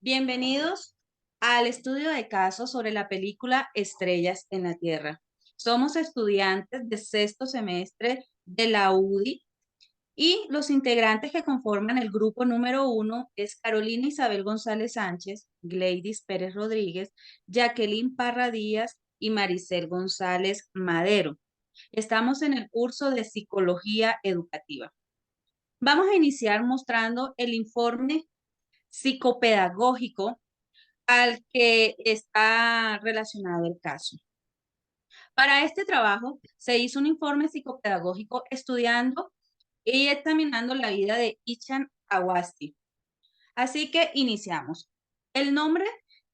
Bienvenidos al estudio de caso sobre la película Estrellas en la Tierra. Somos estudiantes de sexto semestre de la UDI y los integrantes que conforman el grupo número uno es Carolina Isabel González Sánchez, Gleidis Pérez Rodríguez, Jacqueline Parra Díaz y Maricel González Madero. Estamos en el curso de Psicología Educativa. Vamos a iniciar mostrando el informe psicopedagógico al que está relacionado el caso. Para este trabajo se hizo un informe psicopedagógico estudiando y examinando la vida de Ichan Awasti. Así que iniciamos. El nombre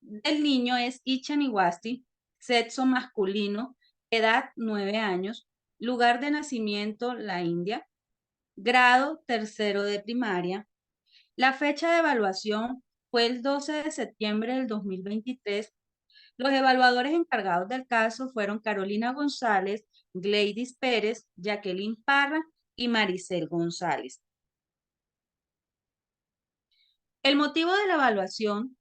del niño es Ichan Awasti, sexo masculino, edad 9 años, lugar de nacimiento la India, grado tercero de primaria. La fecha de evaluación fue el 12 de septiembre del 2023. Los evaluadores encargados del caso fueron Carolina González, Gleidis Pérez, Jacqueline Parra y Maricel González. El motivo de la evaluación,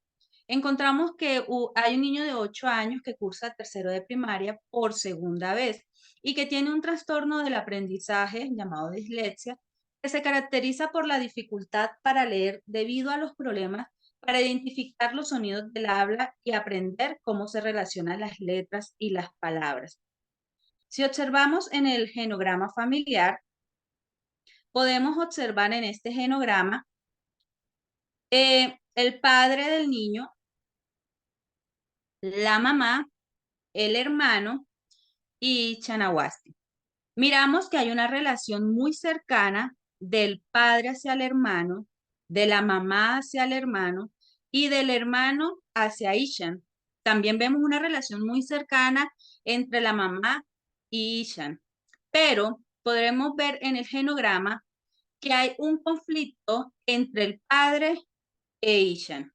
encontramos que hay un niño de 8 años que cursa tercero de primaria por segunda vez y que tiene un trastorno del aprendizaje llamado dislexia, que se caracteriza por la dificultad para leer debido a los problemas para identificar los sonidos del habla y aprender cómo se relacionan las letras y las palabras. Si observamos en el genograma familiar, podemos observar en este genograma el padre del niño, la mamá, el hermano y Chanawasti. Miramos que hay una relación muy cercana del padre hacia el hermano, de la mamá hacia el hermano y del hermano hacia Ishan. También vemos una relación muy cercana entre la mamá y Ishan. Pero podremos ver en el genograma que hay un conflicto entre el padre e Ishan.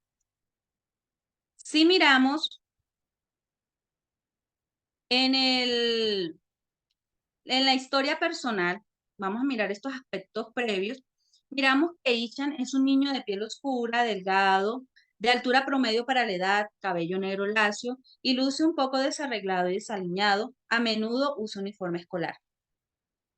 Si miramos en en la historia personal, vamos a mirar estos aspectos previos. Miramos que Ichan es un niño de piel oscura, delgado, de altura promedio para la edad, cabello negro lacio y luce un poco desarreglado y desaliñado. A menudo usa uniforme escolar.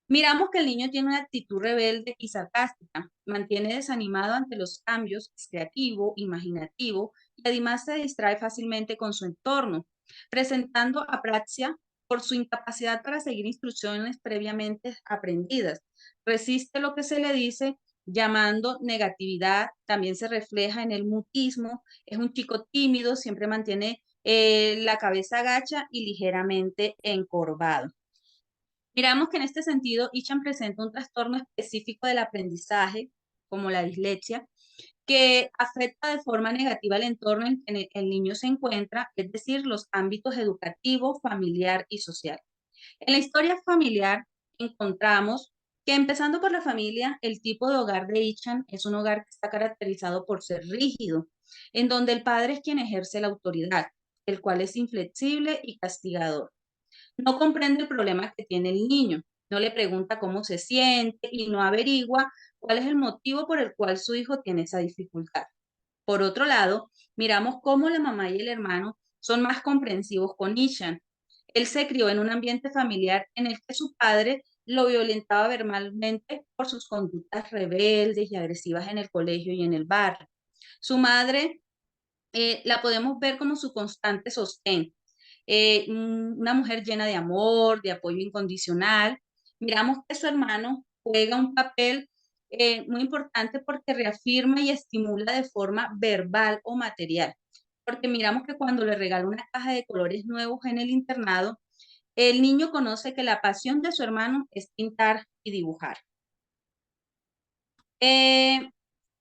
Miramos que el niño tiene una actitud rebelde y sarcástica, mantiene desanimado ante los cambios, es creativo, imaginativo y además se distrae fácilmente con su entorno, presentando apraxia por su incapacidad para seguir instrucciones previamente aprendidas. Resiste lo que se le dice, llamando negatividad, también se refleja en el mutismo, es un chico tímido, siempre mantiene la cabeza agacha y ligeramente encorvado. Miramos que en este sentido, Ichan presenta un trastorno específico del aprendizaje, como la dislexia, que afecta de forma negativa el entorno en que el niño se encuentra, es decir, los ámbitos educativo, familiar y social. En la historia familiar encontramos que empezando por la familia, el tipo de hogar de Ichan es un hogar que está caracterizado por ser rígido, en donde el padre es quien ejerce la autoridad, el cual es inflexible y castigador. No comprende el problema que tiene el niño, no le pregunta cómo se siente y no averigua cuál es el motivo por el cual su hijo tiene esa dificultad. Por otro lado, miramos cómo la mamá y el hermano son más comprensivos con Ishan. Él se crió en un ambiente familiar en el que su padre lo violentaba verbalmente por sus conductas rebeldes y agresivas en el colegio y en el barrio. Su madre la podemos ver como su constante sostén, una mujer llena de amor, de apoyo incondicional. Miramos que su hermano juega un papel muy importante porque reafirma y estimula de forma verbal o material. Porque miramos que cuando le regala una caja de colores nuevos en el internado, el niño conoce que la pasión de su hermano es pintar y dibujar. Eh,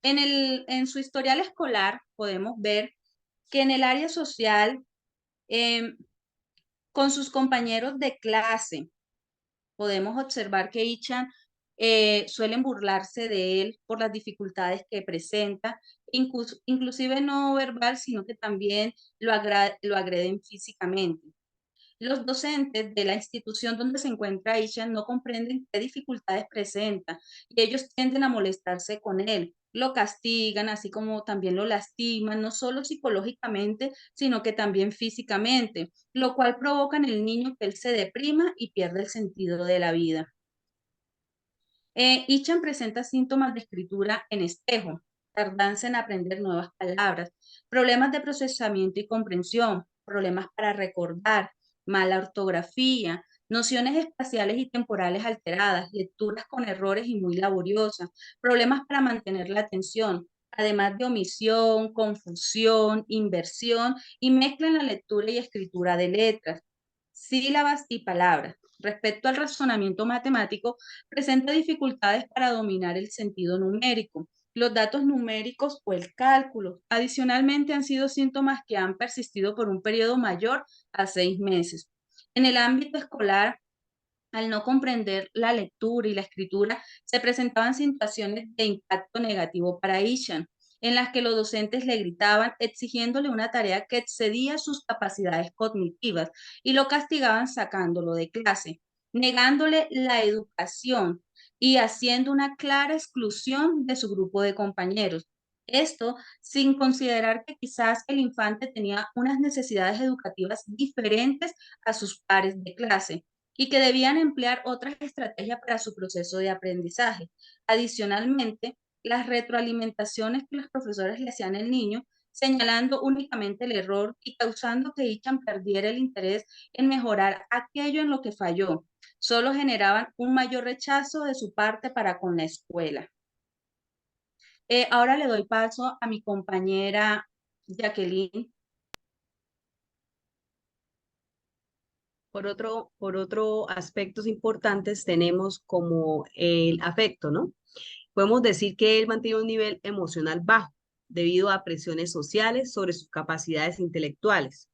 en su historial escolar podemos ver que en el área social, eh, con sus compañeros de clase, podemos observar que Ichan suelen burlarse de él por las dificultades que presenta, inclusive no verbal, sino que también lo agreden físicamente. Los docentes de la institución donde se encuentra Ichan no comprenden qué dificultades presenta y ellos tienden a molestarse con él, lo castigan, así como también lo lastiman, no solo psicológicamente, sino que también físicamente, lo cual provoca en el niño que él se deprima y pierde el sentido de la vida. Ichan presenta síntomas de escritura en espejo, tardanza en aprender nuevas palabras, problemas de procesamiento y comprensión, problemas para recordar, mala ortografía, nociones espaciales y temporales alteradas, lecturas con errores y muy laboriosas, problemas para mantener la atención, además de omisión, confusión, inversión y mezcla en la lectura y escritura de letras, sílabas y palabras. Respecto al razonamiento matemático, presenta dificultades para dominar el sentido numérico, los datos numéricos o el cálculo. Adicionalmente, han sido síntomas que han persistido por un periodo mayor a 6 meses. En el ámbito escolar, al no comprender la lectura y la escritura, se presentaban situaciones de impacto negativo para Ishan, en las que los docentes le gritaban exigiéndole una tarea que excedía sus capacidades cognitivas y lo castigaban sacándolo de clase, negándole la educación y haciendo una clara exclusión de su grupo de compañeros. Esto sin considerar que quizás el infante tenía unas necesidades educativas diferentes a sus pares de clase y que debían emplear otras estrategias para su proceso de aprendizaje. Adicionalmente, las retroalimentaciones que los profesores le hacían al niño, señalando únicamente el error y causando que Ichan perdiera el interés en mejorar aquello en lo que falló, solo generaban un mayor rechazo de su parte para con la escuela. Ahora le doy paso a mi compañera Jacqueline. Por otro aspectos importantes tenemos como el afecto, ¿no? Podemos decir que él mantiene un nivel emocional bajo debido a presiones sociales sobre sus capacidades intelectuales.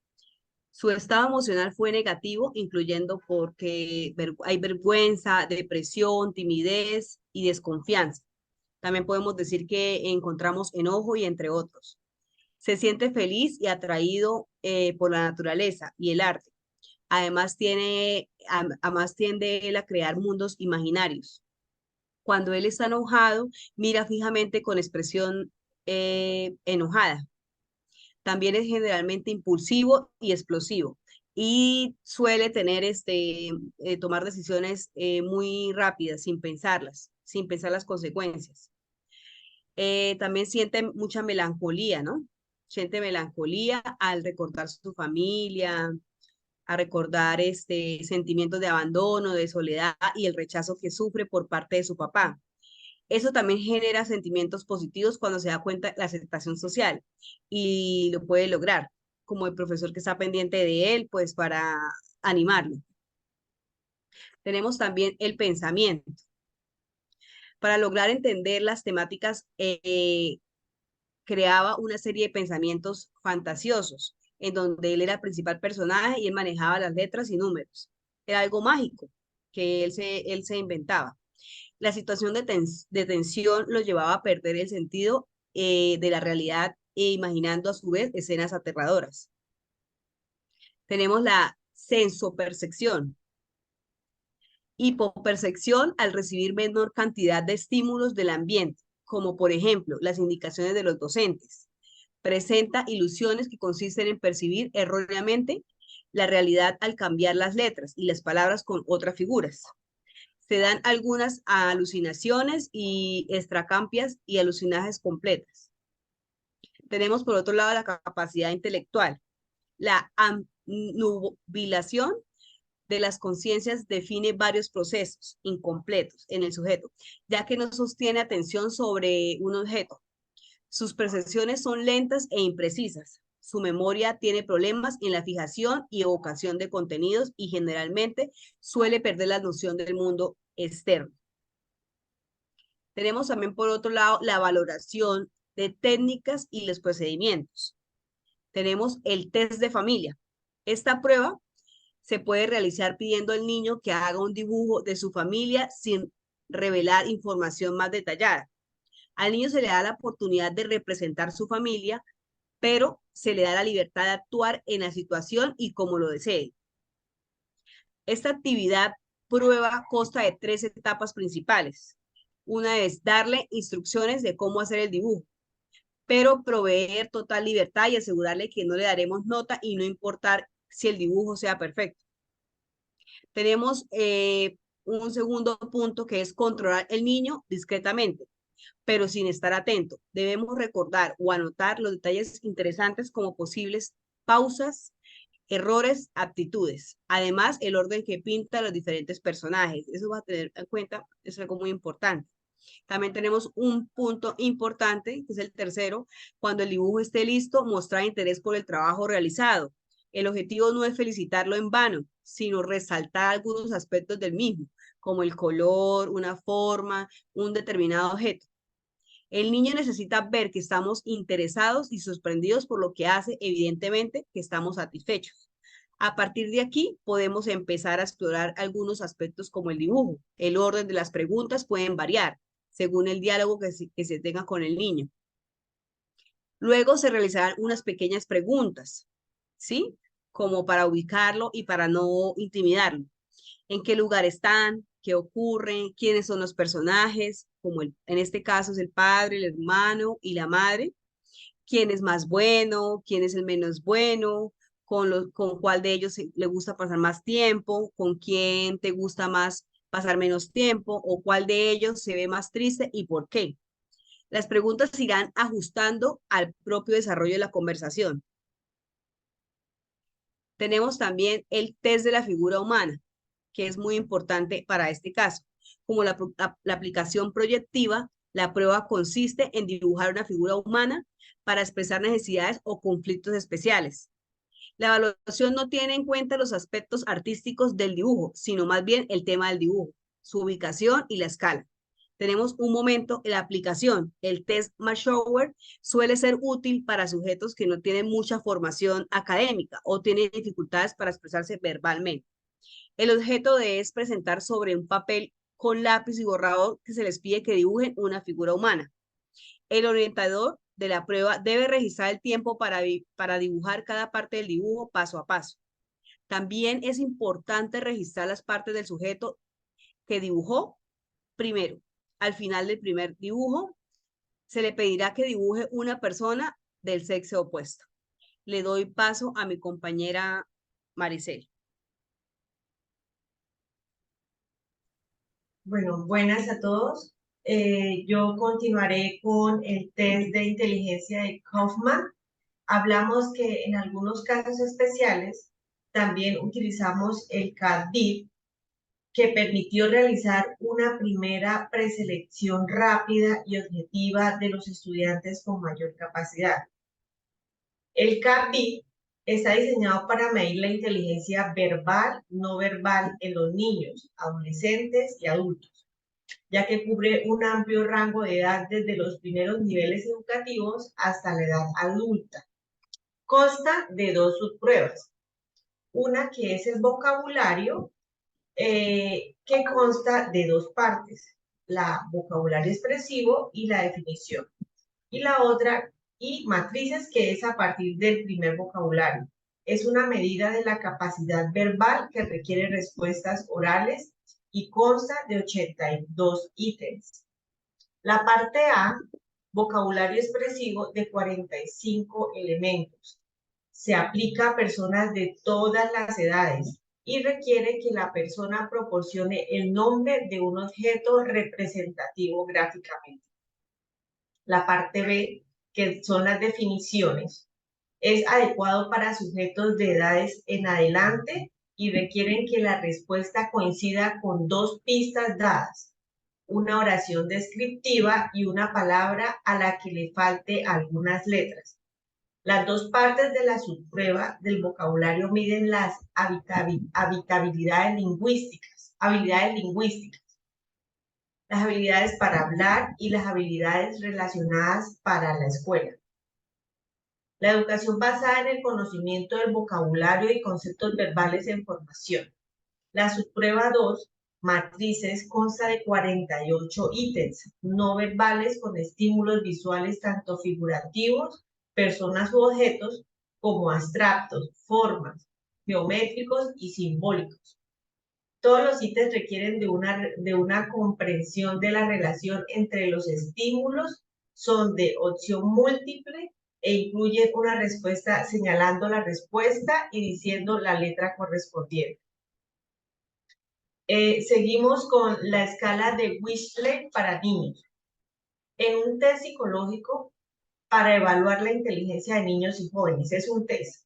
Su estado emocional fue negativo, incluyendo porque hay vergüenza, depresión, timidez y desconfianza. También podemos decir que encontramos enojo y entre otros. Se siente feliz y atraído por la naturaleza y el arte. Además tiende él a crear mundos imaginarios. Cuando él está enojado, mira fijamente con expresión enojada. También es generalmente impulsivo y explosivo y suele tomar decisiones muy rápidas, sin pensar las consecuencias. También siente mucha melancolía, ¿no? Siente melancolía al recordar su familia, a recordar sentimientos de abandono, de soledad y el rechazo que sufre por parte de su papá. Eso también genera sentimientos positivos cuando se da cuenta de la aceptación social y lo puede lograr, como el profesor que está pendiente de él, pues para animarlo. Tenemos también el pensamiento. Para lograr entender las temáticas, creaba una serie de pensamientos fantasiosos, en donde él era el principal personaje y él manejaba las letras y números. Era algo mágico que él se inventaba. La situación de tensión lo llevaba a perder el sentido de la realidad e imaginando a su vez escenas aterradoras. Tenemos la sensopercepción. Hipopercepción al recibir menor cantidad de estímulos del ambiente, como por ejemplo las indicaciones de los docentes. Presenta ilusiones que consisten en percibir erróneamente la realidad al cambiar las letras y las palabras con otras figuras. Se dan algunas alucinaciones y extracampias y alucinajes completas. Tenemos por otro lado la capacidad intelectual. La nubilación de las conciencias define varios procesos incompletos en el sujeto, ya que no sostiene atención sobre un objeto. Sus percepciones son lentas e imprecisas. Su memoria tiene problemas en la fijación y evocación de contenidos y generalmente suele perder la noción del mundo externo. Tenemos también por otro lado la valoración de técnicas y los procedimientos. Tenemos el test de familia. Esta prueba se puede realizar pidiendo al niño que haga un dibujo de su familia sin revelar información más detallada. Al niño se le da la oportunidad de representar su familia, pero se le da la libertad de actuar en la situación y como lo desee. Esta actividad prueba consta de 3 etapas principales. Una es darle instrucciones de cómo hacer el dibujo, pero proveer total libertad y asegurarle que no le daremos nota y no importar si el dibujo sea perfecto. Tenemos un segundo punto que es controlar el niño discretamente, pero sin estar atento. Debemos recordar o anotar los detalles interesantes como posibles pausas, errores, aptitudes. Además, el orden que pinta los diferentes personajes. Eso va a tener en cuenta, es algo muy importante. También tenemos un punto importante, que es el tercero, cuando el dibujo esté listo, mostrar interés por el trabajo realizado. El objetivo no es felicitarlo en vano, sino resaltar algunos aspectos del mismo, como el color, una forma, un determinado objeto. El niño necesita ver que estamos interesados y sorprendidos por lo que hace, evidentemente que estamos satisfechos. A partir de aquí podemos empezar a explorar algunos aspectos como el dibujo. El orden de las preguntas pueden variar según el diálogo que se tenga con el niño. Luego se realizarán unas pequeñas preguntas, ¿sí? Como para ubicarlo y para no intimidarlo. ¿En qué lugar están? ¿Qué ocurre? ¿Quiénes son los personajes? Como en este caso es el padre, el hermano y la madre. ¿Quién es más bueno? ¿Quién es el menos bueno? ¿Con cuál de ellos le gusta pasar más tiempo? ¿Con quién te gusta más pasar menos tiempo? ¿O cuál de ellos se ve más triste y por qué? Las preguntas se irán ajustando al propio desarrollo de la conversación. Tenemos también el test de la figura humana, que es muy importante para este caso. Como la aplicación proyectiva, la prueba consiste en dibujar una figura humana para expresar necesidades o conflictos especiales. La evaluación no tiene en cuenta los aspectos artísticos del dibujo, sino más bien el tema del dibujo, su ubicación y la escala. Tenemos un momento, la aplicación, el test Marshower, suele ser útil para sujetos que no tienen mucha formación académica o tienen dificultades para expresarse verbalmente. El objeto es presentar sobre un papel con lápiz y borrador que se les pide que dibujen una figura humana. El orientador de la prueba debe registrar el tiempo para dibujar cada parte del dibujo paso a paso. También es importante registrar las partes del sujeto que dibujó primero. Al final del primer dibujo, se le pedirá que dibuje una persona del sexo opuesto. Le doy paso a mi compañera Maricel. Bueno, buenas a todos. Yo continuaré con el test de inteligencia de Kaufman. Hablamos que en algunos casos especiales también utilizamos el CADID, que permitió realizar una primera preselección rápida y objetiva de los estudiantes con mayor capacidad. El CAPI está diseñado para medir la inteligencia verbal, no verbal en los niños, adolescentes y adultos, ya que cubre un amplio rango de edad desde los primeros niveles educativos hasta la edad adulta. Consta de dos subpruebas. Una que es el vocabulario, que consta de dos partes, la vocabulario expresivo y la definición. Y la otra, y matrices, que es a partir del primer vocabulario. Es una medida de la capacidad verbal que requiere respuestas orales y consta de 82 ítems. La parte A, vocabulario expresivo, de 45 elementos. Se aplica a personas de todas las edades y requiere que la persona proporcione el nombre de un objeto representativo gráficamente. La parte B, que son las definiciones, es adecuado para sujetos de edades en adelante y requieren que la respuesta coincida con dos pistas dadas, una oración descriptiva y una palabra a la que le falte algunas letras. Las dos partes de la subprueba del vocabulario miden las habilidades lingüísticas, las habilidades para hablar y las habilidades relacionadas para la escuela. La educación basada en el conocimiento del vocabulario y conceptos verbales en formación. La subprueba 2, matrices, consta de 48 ítems no verbales con estímulos visuales tanto figurativos, personas u objetos, como abstractos, formas, geométricos y simbólicos. Todos los ítems requieren de una comprensión de la relación entre los estímulos, son de opción múltiple e incluyen una respuesta señalando la respuesta y diciendo la letra correspondiente. Seguimos con la escala de Wechsler para niños. En un test psicológico para evaluar la inteligencia de niños y jóvenes, es un test.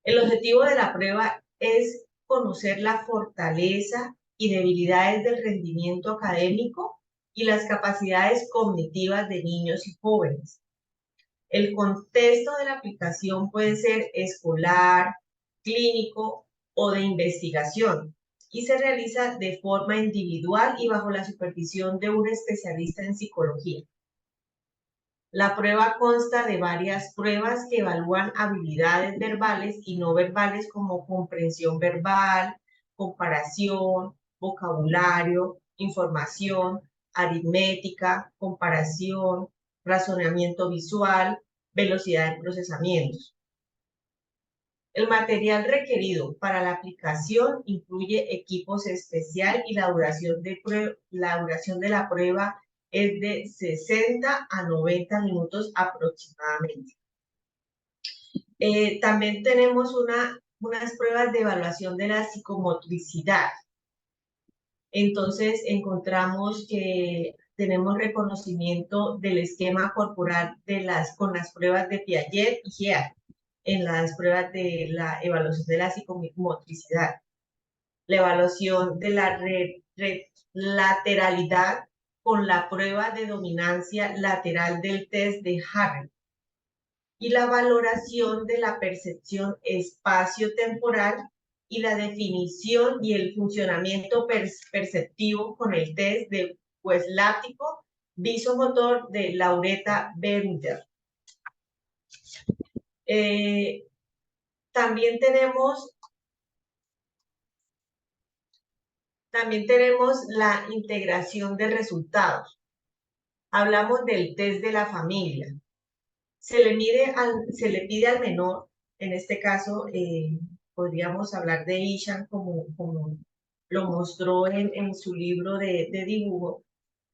El objetivo de la prueba es conocer la fortaleza y debilidades del rendimiento académico y las capacidades cognitivas de niños y jóvenes. El contexto de la aplicación puede ser escolar, clínico o de investigación y se realiza de forma individual y bajo la supervisión de un especialista en psicología. La prueba consta de varias pruebas que evalúan habilidades verbales y no verbales como comprensión verbal, comparación, vocabulario, información, aritmética, comparación, razonamiento visual, velocidad de procesamientos. El material requerido para la aplicación incluye equipos especial y la duración de la prueba es de 60 a 90 minutos aproximadamente. También tenemos unas pruebas de evaluación de la psicomotricidad. Entonces encontramos que tenemos reconocimiento del esquema corporal con las pruebas de Piaget y Gear en las pruebas de la evaluación de la psicomotricidad. La evaluación de la lateralidad con la prueba de dominancia lateral del test de Harry y la valoración de la percepción espacio-temporal y la definición y el funcionamiento perceptivo con el test de láptico visomotor de Lauretta Bender. También tenemos la integración de resultados. Hablamos del test de la familia. Se le pide al menor, en este caso podríamos hablar de Ishan como lo mostró en su libro de dibujo,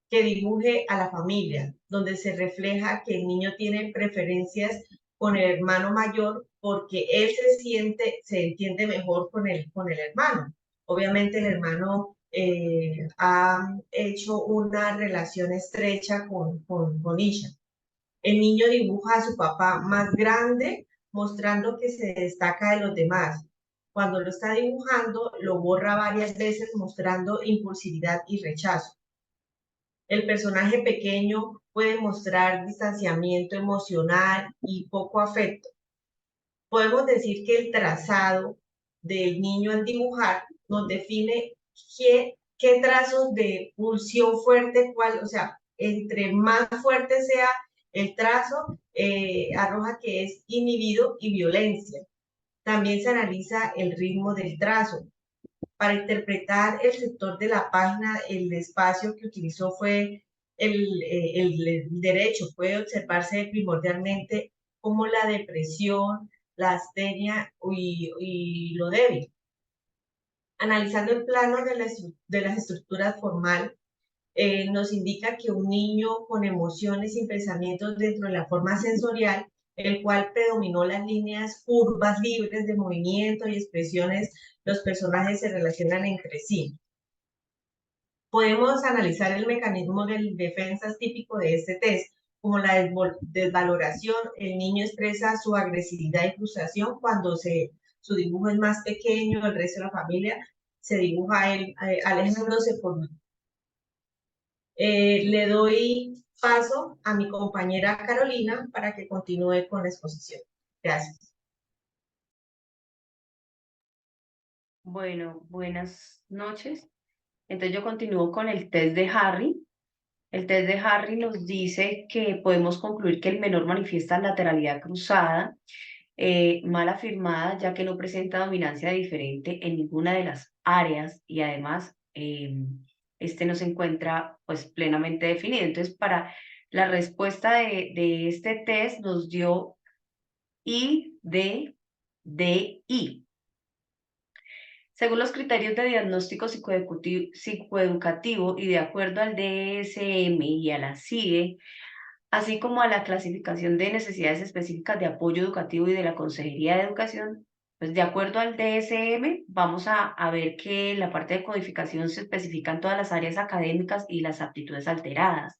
que dibuje a la familia, donde se refleja que el niño tiene preferencias con el hermano mayor porque él se entiende mejor con el hermano. Obviamente el hermano ha hecho una relación estrecha con Ishan. El niño dibuja a su papá más grande, mostrando que se destaca de los demás. Cuando lo está dibujando, lo borra varias veces, mostrando impulsividad y rechazo. El personaje pequeño puede mostrar distanciamiento emocional y poco afecto. Podemos decir que el trazado del niño al dibujar nos define qué trazos de pulsión fuerte, o sea, entre más fuerte sea el trazo, arroja que es inhibido y violencia. También se analiza el ritmo del trazo. Para interpretar el sector de la página, el espacio que utilizó fue el derecho. Puede observarse primordialmente como la depresión, la astenia y lo débil. Analizando el plano de las estructuras formal, nos indica que un niño con emociones y pensamientos dentro de la forma sensorial, el cual predominó las líneas curvas libres de movimiento y expresiones, los personajes se relacionan entre sí. Podemos analizar el mecanismo de defensas típico de este test, como la desvaloración. El niño expresa su agresividad y frustración cuando su dibujo es más pequeño, el resto de la familia se dibuja a él alejándose por mí. Le doy paso a mi compañera Carolina para que continúe con la exposición. Gracias. Bueno, buenas noches. Entonces yo continúo con el test de Harry. El test de Harry nos dice que podemos concluir que el menor manifiesta lateralidad cruzada, mal afirmada, ya que no presenta dominancia diferente en ninguna de las áreas y además este no se encuentra pues plenamente definido. Entonces, para la respuesta de este test nos dio I, D, D, I. Según los criterios de diagnóstico psicoeducativo y de acuerdo al DSM y a la CIE, así como a la clasificación de necesidades específicas de apoyo educativo y de la Consejería de Educación, pues de acuerdo al DSM, vamos a ver que en la parte de codificación se especifican todas las áreas académicas y las aptitudes alteradas.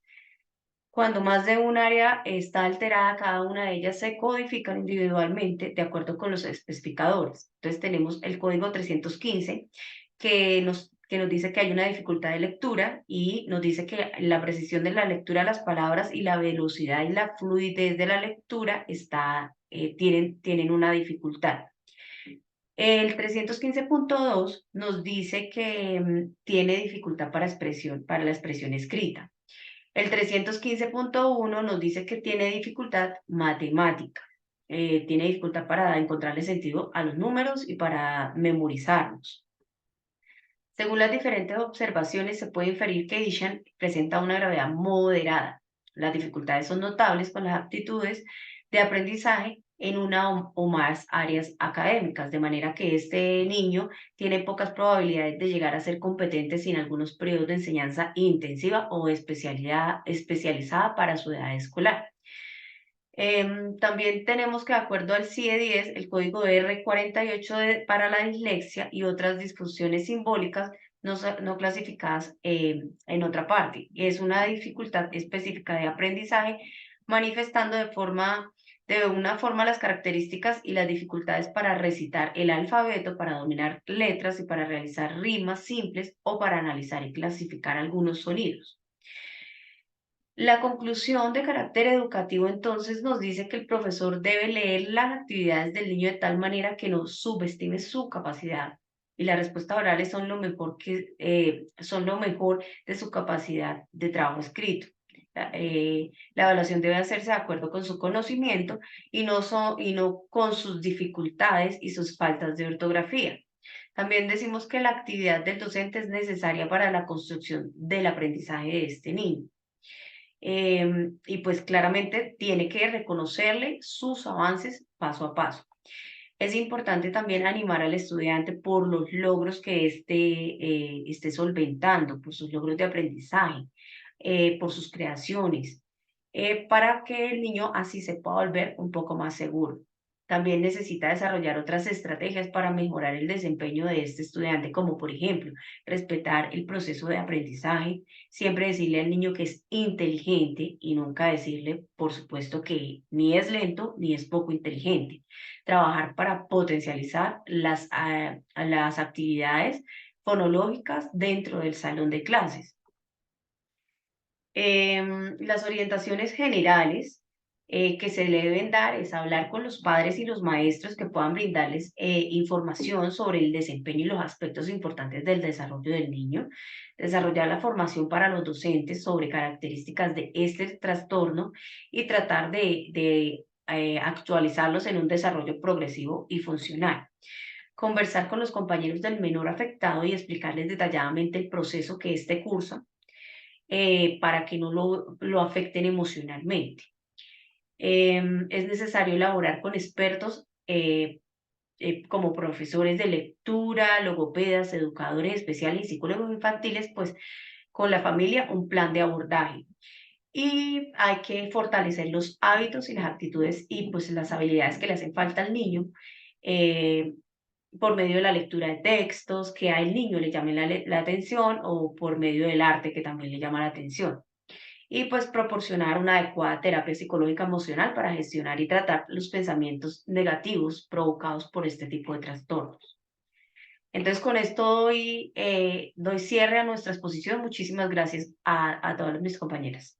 Cuando más de un área está alterada, cada una de ellas se codifican individualmente de acuerdo con los especificadores. Entonces tenemos el código 315 que nos dice que hay una dificultad de lectura y nos dice que la precisión de la lectura de las palabras y la velocidad y la fluidez de la lectura tienen una dificultad. El 315.2 nos dice que tiene dificultad para la expresión escrita. El 315.1 nos dice que tiene dificultad matemática, tiene dificultad para encontrarle sentido a los números y para memorizarlos. Según las diferentes observaciones, se puede inferir que Ishan presenta una gravedad moderada. Las dificultades son notables con las aptitudes de aprendizaje en una o más áreas académicas, de manera que este niño tiene pocas probabilidades de llegar a ser competente sin algunos periodos de enseñanza intensiva o especializada para su edad escolar. También tenemos que, de acuerdo al CIE 10, el código R48 para la dislexia y otras disfunciones simbólicas no clasificadas en otra parte. Es una dificultad específica de aprendizaje, manifestando de una forma las características y las dificultades para recitar el alfabeto, para dominar letras y para realizar rimas simples o para analizar y clasificar algunos sonidos. La conclusión de carácter educativo entonces nos dice que el profesor debe leer las actividades del niño de tal manera que no subestime su capacidad y las respuestas orales son lo mejor de su capacidad de trabajo escrito. La evaluación debe hacerse de acuerdo con su conocimiento y no con sus dificultades y sus faltas de ortografía. También decimos que la actividad del docente es necesaria para la construcción del aprendizaje de este niño. Y pues claramente tiene que reconocerle sus avances paso a paso. Es importante también animar al estudiante por los logros que esté solventando, por sus logros de aprendizaje, por sus creaciones, para que el niño así se pueda volver un poco más seguro. También necesita desarrollar otras estrategias para mejorar el desempeño de este estudiante, como por ejemplo, respetar el proceso de aprendizaje, siempre decirle al niño que es inteligente y nunca decirle, por supuesto, que ni es lento ni es poco inteligente. Trabajar para potencializar las actividades fonológicas dentro del salón de clases. Las orientaciones generales que se le deben dar es hablar con los padres y los maestros que puedan brindarles información sobre el desempeño y los aspectos importantes del desarrollo del niño, desarrollar la formación para los docentes sobre características de este trastorno y tratar de actualizarlos en un desarrollo progresivo y funcional. Conversar con los compañeros del menor afectado y explicarles detalladamente el proceso que este cursa para que no lo afecten emocionalmente. Es necesario elaborar con expertos como profesores de lectura, logopedas, educadores especiales y psicólogos infantiles, pues con la familia un plan de abordaje. Y hay que fortalecer los hábitos y las actitudes y pues las habilidades que le hacen falta al niño por medio de la lectura de textos que al niño le llamen la atención o por medio del arte que también le llama la atención. Y pues proporcionar una adecuada terapia psicológica emocional para gestionar y tratar los pensamientos negativos provocados por este tipo de trastornos. Entonces con esto doy cierre a nuestra exposición. Muchísimas gracias a todas mis compañeras.